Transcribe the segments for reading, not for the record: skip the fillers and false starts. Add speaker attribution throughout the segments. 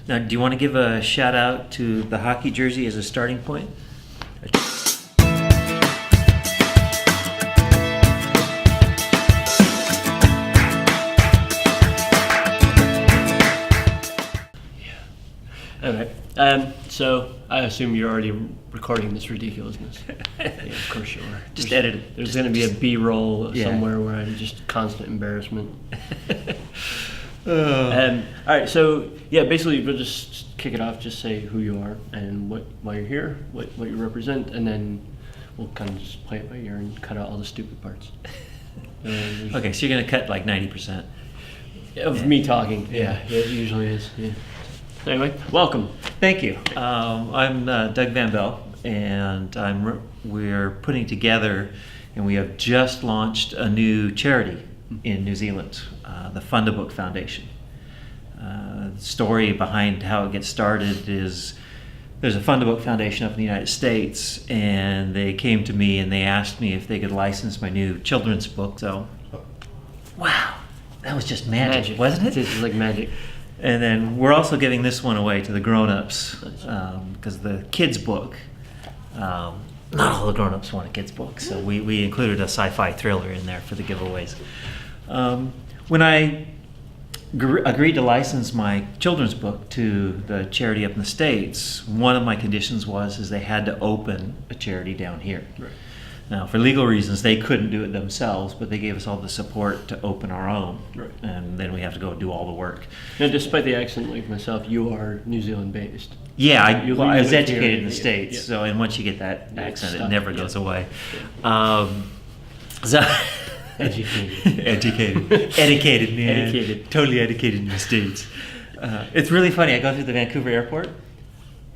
Speaker 1: Now, do you want to give a shout out to the hockey jersey as a starting point?
Speaker 2: All right. So I assume you're already recording this ridiculousness. Yeah, of course you are.
Speaker 1: Just edit it.
Speaker 2: There's going to be a B-roll
Speaker 1: Yeah.
Speaker 2: somewhere where I'm just constant embarrassment.
Speaker 1: Oh.
Speaker 2: All right. So yeah, basically we'll just kick it off. Just say who you are and why you're here, what you represent, and then we'll kind of just play it by ear and cut out all the stupid parts.
Speaker 1: Okay, so you're going to cut like 90%.
Speaker 2: Of me talking. Yeah, it usually is. Yeah. Anyway, welcome.
Speaker 1: Thank you. I'm Doug Van Belles, and we're putting together, and we have just launched a new charity in New Zealand, the FundABook Foundation. The story behind how it gets started is there's a FundABook Foundation up in the United States, and they came to me and they asked me if they could license my new children's book. So, wow, that was just magic. Wasn't it?
Speaker 2: It's like magic.
Speaker 1: And then we're also giving this one away to the grown-ups because the kids' book, not all the grown-ups want a kids' book, so we included a sci-fi thriller in there for the giveaways. When I agreed to license my children's book to the charity up in the States, one of my conditions was they had to open a charity down here.
Speaker 2: Right.
Speaker 1: Now, for legal reasons, they couldn't do it themselves, but they gave us all the support to open our own.
Speaker 2: Right.
Speaker 1: And then we have to go do all the work.
Speaker 2: Now, despite the accent like myself, you are New Zealand based.
Speaker 1: Yeah, I
Speaker 2: You
Speaker 1: was
Speaker 2: lived here,
Speaker 1: educated in the
Speaker 2: yeah,
Speaker 1: States,
Speaker 2: yeah.
Speaker 1: so and once you get that
Speaker 2: Yeah, it's
Speaker 1: accent, it
Speaker 2: stuck,
Speaker 1: never
Speaker 2: yeah.
Speaker 1: goes away.
Speaker 2: Yeah.
Speaker 1: So
Speaker 2: Educated.
Speaker 1: educated, man,
Speaker 2: Educated.
Speaker 1: totally educated in the States. It's really funny. I go through the Vancouver airport,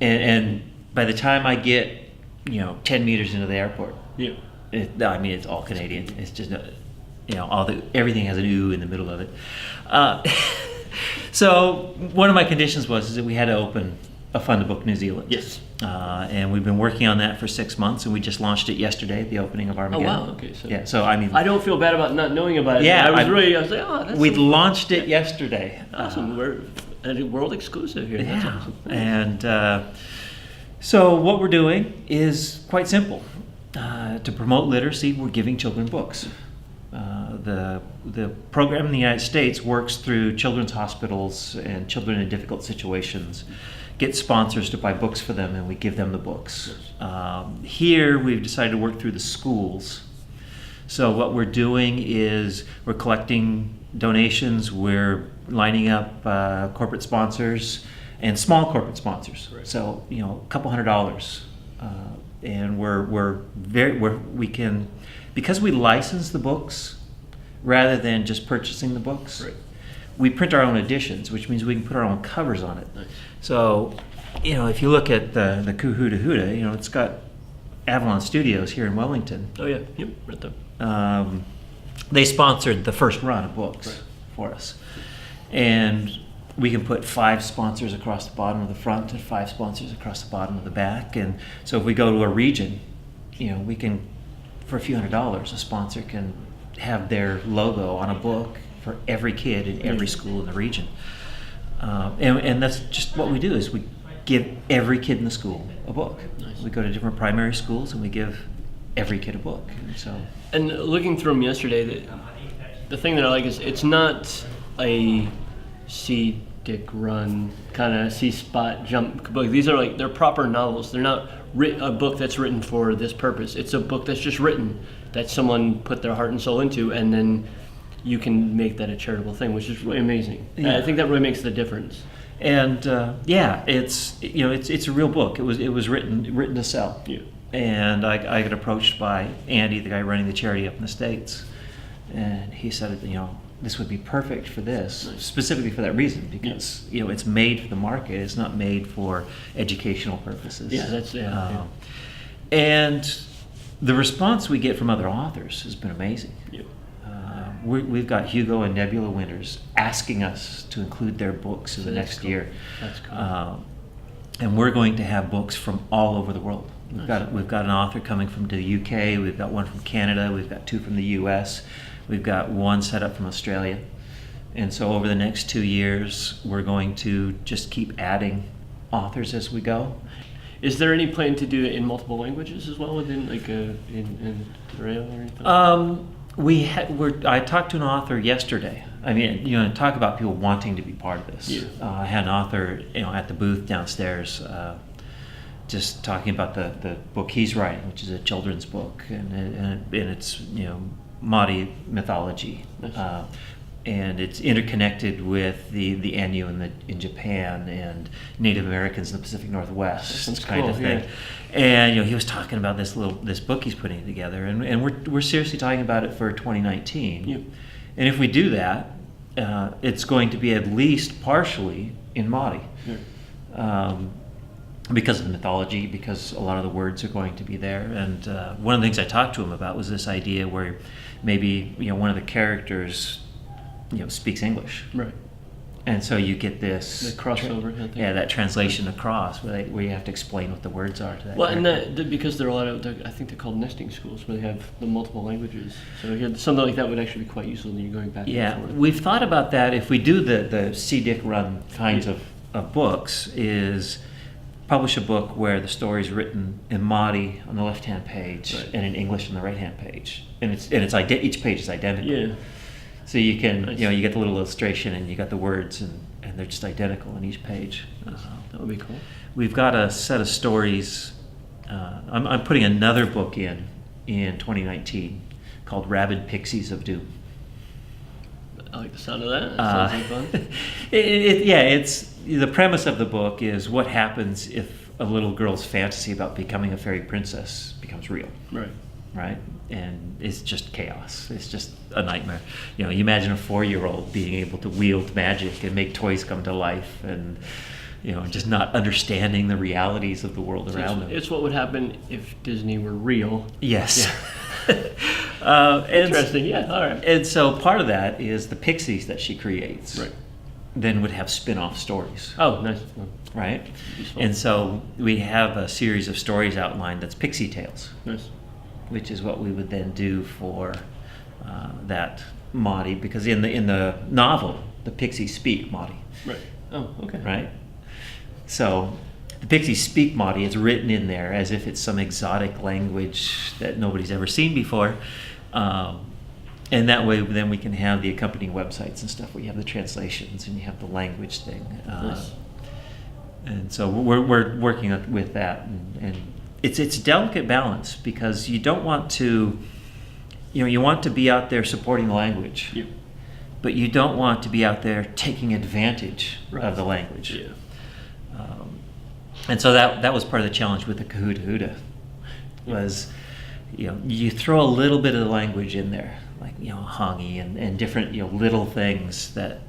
Speaker 1: and by the time I get 10 meters into the airport,
Speaker 2: Yeah.
Speaker 1: it's all Canadian. It's just everything has an "oo" in the middle of it. So one of my conditions was that we had to open a FundABook New Zealand.
Speaker 2: Yes.
Speaker 1: And we've been working on that for 6 months, and we just launched it yesterday at the opening of
Speaker 2: Oh
Speaker 1: Armageddon.
Speaker 2: wow. Okay. So
Speaker 1: Yeah. So
Speaker 2: I don't feel bad about not knowing about it.
Speaker 1: Yeah,
Speaker 2: I was
Speaker 1: I-
Speaker 2: like, oh, that's
Speaker 1: we launched it yesterday.
Speaker 2: awesome. We're at a world exclusive here. That's
Speaker 1: Yeah.
Speaker 2: awesome.
Speaker 1: And so what we're doing is quite simple. To promote literacy, we're giving children books. The program in the United States works through children's hospitals and children in difficult situations, get sponsors to buy books for them, and we give them the books. Here, we've decided to work through the schools. So what we're doing is we're collecting donations, we're lining up corporate sponsors and small corporate sponsors.
Speaker 2: Right.
Speaker 1: So a couple $100, and we can, because we license the books rather than just purchasing the books.
Speaker 2: Right.
Speaker 1: We print our own editions, which means we can put our own covers on it.
Speaker 2: Nice.
Speaker 1: So, if you look at the Kuhuda Huda, it's got Avalon Studios here in Wellington.
Speaker 2: Oh yeah. Yep. Right there.
Speaker 1: They sponsored the first run of books
Speaker 2: Right.
Speaker 1: for us. And we can put 5 sponsors across the bottom of the front and 5 sponsors across the bottom of the back. And so if we go to a region, we can, for a few $100s, a sponsor can have their logo on a book for every kid in every school in the region. And that's just what we do, is we give every kid in the school a book.
Speaker 2: Nice.
Speaker 1: We go to different primary schools and we give every kid a book. And so
Speaker 2: And looking through them yesterday, the thing that I like is it's not a see Dick run kind of see spot jump book. These are they're proper novels. They're not a book that's written for this purpose. It's a book that's just written that someone put their heart and soul into, and then you can make that a charitable thing, which is really amazing.
Speaker 1: Yeah.
Speaker 2: I think that really makes the difference.
Speaker 1: And it's a real book. It was written to sell.
Speaker 2: Yeah.
Speaker 1: And I got approached by Andy, the guy running the charity up in the States, and he said, this would be perfect for this, specifically for that reason, because it's made for the market. It's not made for educational purposes.
Speaker 2: Yeah,
Speaker 1: and the response we get from other authors has been amazing.
Speaker 2: Yeah.
Speaker 1: We've got Hugo and Nebula winners asking us to include their books in the
Speaker 2: That's
Speaker 1: next
Speaker 2: cool.
Speaker 1: year.
Speaker 2: That's cool.
Speaker 1: And we're going to have books from all over the world. We've
Speaker 2: Nice.
Speaker 1: got an author coming from the UK. We've got one from Canada. We've got 2 from the US. We've got one set up from Australia. And so over the next 2 years, we're going to just keep adding authors as we go.
Speaker 2: Is there any plan to do it in multiple languages as well within in Rail or anything?
Speaker 1: I talked to an author yesterday. I mean, talk about people wanting to be part of this.
Speaker 2: Yeah.
Speaker 1: I had an author, at the booth downstairs, just talking about the book he's writing, which is a children's book, and it's Māori mythology.
Speaker 2: Nice.
Speaker 1: And it's interconnected with the Ainu in Japan and Native Americans in the Pacific Northwest,
Speaker 2: That's
Speaker 1: kind of
Speaker 2: cool,
Speaker 1: thing.
Speaker 2: yeah.
Speaker 1: And he was talking about this book he's putting together, and we're seriously talking about it for 2019.
Speaker 2: Yeah.
Speaker 1: And if we do that, it's going to be at least partially in Māori.
Speaker 2: Yeah.
Speaker 1: Because of the mythology, because a lot of the words are going to be there. And one of the things I talked to him about was this idea where maybe one of the characters speaks English,
Speaker 2: Right.
Speaker 1: and so you get this
Speaker 2: The crossover. I think.
Speaker 1: that translation across where you have to explain what the words are to that
Speaker 2: Well, and
Speaker 1: character.
Speaker 2: because there are a lot of, I think they're called nesting schools, where they have the multiple languages. So something like that would actually be quite useful when you're going back
Speaker 1: Yeah,
Speaker 2: and forth.
Speaker 1: we've thought about that. If we do the C. Dick run kinds of books, is publish a book where the story is written in Māori on the left-hand page
Speaker 2: Right.
Speaker 1: and in English on the right-hand page, and each page is identical.
Speaker 2: Yeah.
Speaker 1: So you can,
Speaker 2: Nice.
Speaker 1: you get the little illustration and you got the words and they're just identical on each page.
Speaker 2: That would be cool.
Speaker 1: We've got a set of stories. I'm putting another book in 2019 called Rabid Pixies of Doom.
Speaker 2: I like the sound of that. That sounds like fun.
Speaker 1: It's the premise of the book is what happens if a little girl's fantasy about becoming a fairy princess becomes real. Right? And it's just chaos. It's just a nightmare. You imagine a 4-year-old being able to wield magic and make toys come to life, and just not understanding the realities of the world around them.
Speaker 2: It's what would happen if Disney were real.
Speaker 1: Yes.
Speaker 2: Interesting. Yeah. All right.
Speaker 1: And so part of that is the pixies that she creates.
Speaker 2: Right.
Speaker 1: Then would have spin-off stories.
Speaker 2: Oh, nice.
Speaker 1: Right.
Speaker 2: Useful.
Speaker 1: And so we have a series of stories outlined that's Pixie Tales.
Speaker 2: Nice.
Speaker 1: Which is what we would then do for that Māori, because in the novel, the pixies speak Māori,
Speaker 2: Right. Oh, okay.
Speaker 1: right? So the pixies speak Māori. It's written in there as if it's some exotic language that nobody's ever seen before, and that way then we can have the accompanying websites and stuff where you have the translations and you have the language thing.
Speaker 2: Nice.
Speaker 1: And so we're working with that, and it's a delicate balance, because you don't want to, you want to be out there supporting the language,
Speaker 2: Yeah.
Speaker 1: but you don't want to be out there taking advantage
Speaker 2: Right.
Speaker 1: of the language.
Speaker 2: Yeah.
Speaker 1: And so that was part of the challenge with the Kahuta Huta, was, you throw a little bit of the language in there, like, hangi and different, little things that,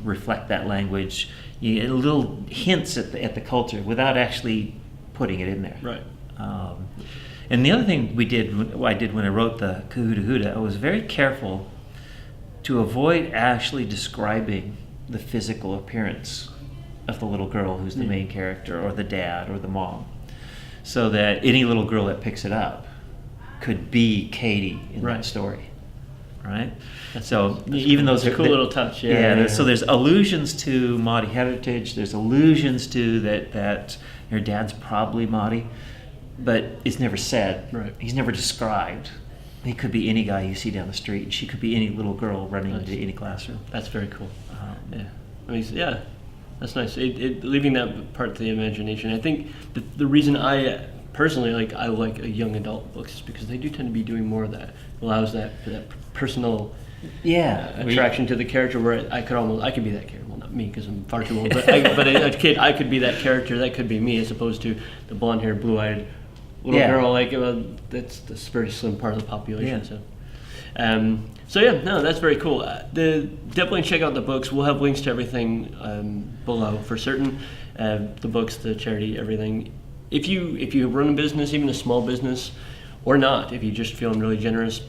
Speaker 1: reflect that language. You get little hints at the culture without actually putting it in there.
Speaker 2: Right.
Speaker 1: And the other thing I did when I wrote the Kahuta Huta, I was very careful to avoid actually describing the physical appearance of the little girl who's the main character, or the dad, or the mom, so that any little girl that picks it up could be Katie in
Speaker 2: Right.
Speaker 1: that story, right?
Speaker 2: That's
Speaker 1: Even
Speaker 2: cool.
Speaker 1: those
Speaker 2: It's a cool little touch.
Speaker 1: So there's allusions to Māori heritage. There's allusions to that her dad's probably Māori, but it's never said.
Speaker 2: Right.
Speaker 1: He's never described. He could be any guy you see down the street. She could be any little girl running
Speaker 2: Nice.
Speaker 1: into any classroom.
Speaker 2: That's very cool. Yeah. I mean, yeah, that's nice. Leaving that part to the imagination. I think the reason I personally I like young adult books is because they do tend to be doing more of that. Allows that personal attraction to the character, where I could be that character. Well, not me, because I'm far too old. But a kid, I could be that character. That could be me, as opposed to the blonde-haired, blue-eyed little girl. That's a very slim part of the population.
Speaker 1: Yeah.
Speaker 2: So that's very cool. Definitely check out the books. We'll have links to everything below for certain. The books, the charity, everything. If you run a business, even a small business, or not, if you just feeling really generous,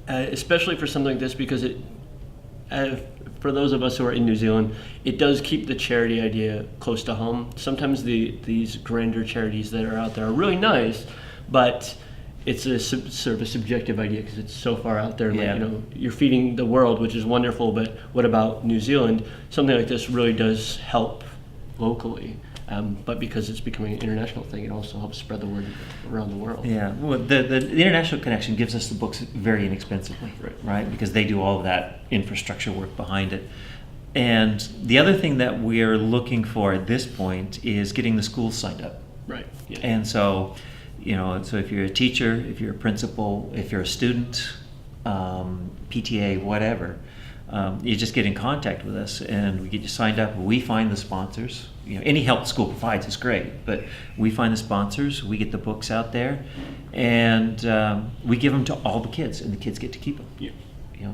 Speaker 2: especially for something like this, because for those of us who are in New Zealand, it does keep the charity idea close to home. Sometimes these grander charities that are out there are really nice, but it's a sort of a subjective idea because it's so far out there.
Speaker 1: Yeah.
Speaker 2: Like, you're feeding the world, which is wonderful, but what about New Zealand? Something like this really does help locally. But because it's becoming an international thing, it also helps spread the word around the world.
Speaker 1: Yeah, well, the international connection gives us the books very inexpensively, right? Because they do all of that infrastructure work behind it. And the other thing that we're looking for at this point is getting the schools signed up.
Speaker 2: Right. Yeah.
Speaker 1: And so, so if you're a teacher, if you're a principal, if you're a student, PTA, whatever, you just get in contact with us and we get you signed up. We find the sponsors. Any help the school provides is great, but we find the sponsors. We get the books out there, and we give them to all the kids, and the kids get to keep them.
Speaker 2: Yeah.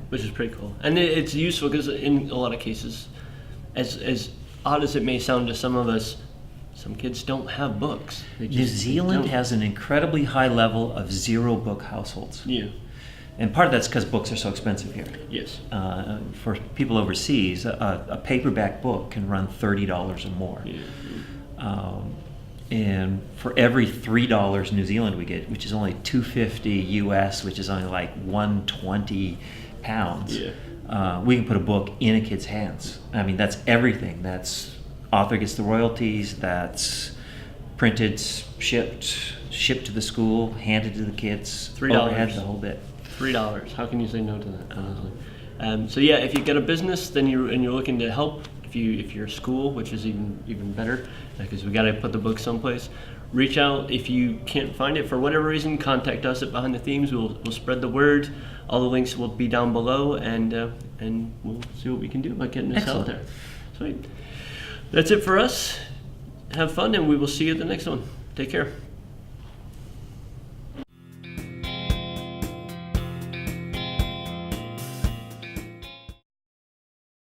Speaker 2: Which is pretty cool, and it's useful because in a lot of cases, as odd as it may sound to some of us, some kids don't have books.
Speaker 1: New Zealand has an incredibly high level of zero book households.
Speaker 2: Yeah. And
Speaker 1: part of that's because books are so expensive here.
Speaker 2: Yes.
Speaker 1: For people overseas, a paperback book can run $30 or more.
Speaker 2: Yeah.
Speaker 1: And for every $3 New Zealand we get, which is only $2.50 US, which is only like 120 pounds, we can put a book in a kid's hands. I mean, that's everything. That's author gets the royalties. That's printed, shipped to the school, handed to the kids.
Speaker 2: $3.
Speaker 1: Overhead, the whole bit.
Speaker 2: $3. How can you say no to that? Honestly. So yeah, if you get a business, then you're looking to help. If you're a school, which is even better, because we got to put the book someplace. Reach out. If you can't find it for whatever reason, contact us at Behind the Themes. We'll spread the word. All the links will be down below, and we'll see what we can do about getting this out there. Sweet. That's it for us. Have fun, and we will see you at the next one. Take care.